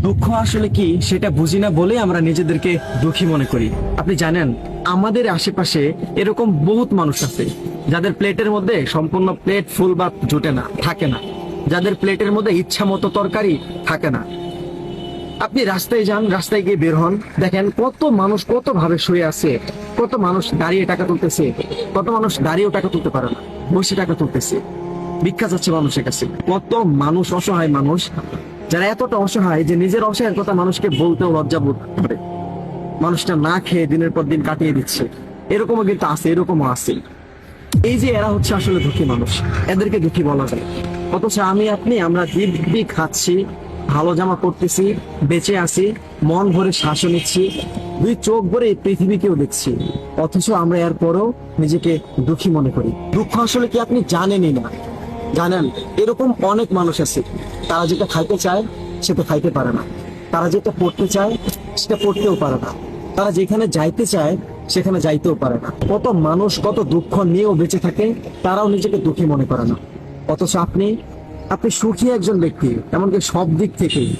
দুঃখ আসলে কি সেটা বুঝি না বলে আমরা নিজেদেরকে দুঃখী মনে করি। আপনি জানেন, আমাদের আশেপাশে এরকম বহুত মানুষ আছে যাদের প্লেটের মধ্যে সম্পূর্ণ প্লেট ফুল বা জুটে না, থাকে না, যাদের প্লেটের মধ্যে ইচ্ছা মতো তরকারি থাকে না। আপনি রাস্তায় যান, রাস্তায় গিয়ে বের হন, দেখেন কত মানুষ কত ভাবে শুয়ে আছে, কত মানুষ দাঁড়িয়ে টাকা তুলতেছে, কত মানুষ দাঁড়িয়েও টাকা তুলতে পারে না, বসে টাকা তুলতেছে, ভিক্ষা যাচ্ছে মানুষের কাছে। কত মানুষ, অসহায় মানুষ, যারা এতটা অসহায় যে নিজের অসহায়ের কথা মানুষকে বলতেও লজ্জা বোধ করে। মানুষটা না খেয়ে দিনের পর দিন কাটিয়ে দিচ্ছে, এরকমও কিন্তু আছে, এরকমও আছে। এই যে এরা হচ্ছে আসলে দুঃখী মানুষ, এদেরকে দুঃখী বলা যায়। অথচ আমি আপনি আমরা দিব্যি খাচ্ছি, ভালো জামা পরতেছি, বেঁচে আছি, মন ভরে শ্বাসও নিচ্ছি, দুই চোখ ভরে এই পৃথিবীকেও দেখছি, অথচ আমরা এরপরও নিজেকে দুঃখী মনে করি। দুঃখ আসলে কি আপনি জানেনই না। জানেন, এরকম অনেক মানুষ আছে, তারা যেটা খাইতে চায় সেটা খাইতে পারে না, তারা যেটা পড়তে চায় সেটা পড়তেও পারে না, তারা যেখানে যাইতে চায় সেখানে যাইতেও পারে না। কত মানুষ কত দুঃখ নিয়েও বেঁচে থাকে, তারাও নিজেকে দুঃখী মনে করে না। অথচ আপনি আপনি সুখী একজন ব্যক্তি, এমনকি সব দিক থেকেই,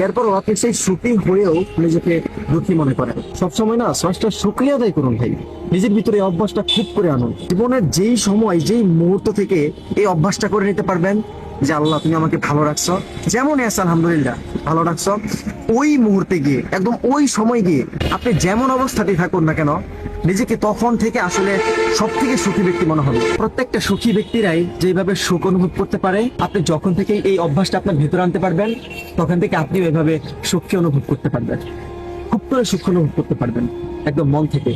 এরপর আপনি সেই সুখী হয়েও নিজেকে দুঃখী মনে করেন। সবসময় না স্রষ্টার শুকরিয়া আদায় করুন ভাই, নিজের ভিতরে এই অভ্যাসটা খুব করে আনুন। জীবনের যেই সময় যেই মুহূর্ত থেকে এই অভ্যাসটা করে নিতে পারবেন যে আল্লাহ তুমি আমাকে ভালো রাখছো, যেমনই আছে আলহামদুলিল্লাহ ভালো রাখছো, ওই মুহূর্তে গিয়ে একদম ওই সময় গিয়ে আপনি যেমন অবস্থাতেই থাকুন না কেন, নিজেকে তখন থেকে আসলে সব থেকে সুখী ব্যক্তি মনে হবে। প্রত্যেকটা সুখী ব্যক্তিরাই যেভাবে সুখ অনুভব করতে পারে, আপনি যখন থেকে এই অভ্যাসটা আপনার ভিতরে আনতে পারবেন, তখন থেকে আপনি এভাবে সুখী অনুভব করতে পারবেন, খুব করে সুখ অনুভব করতে পারবেন একদম মন থেকে।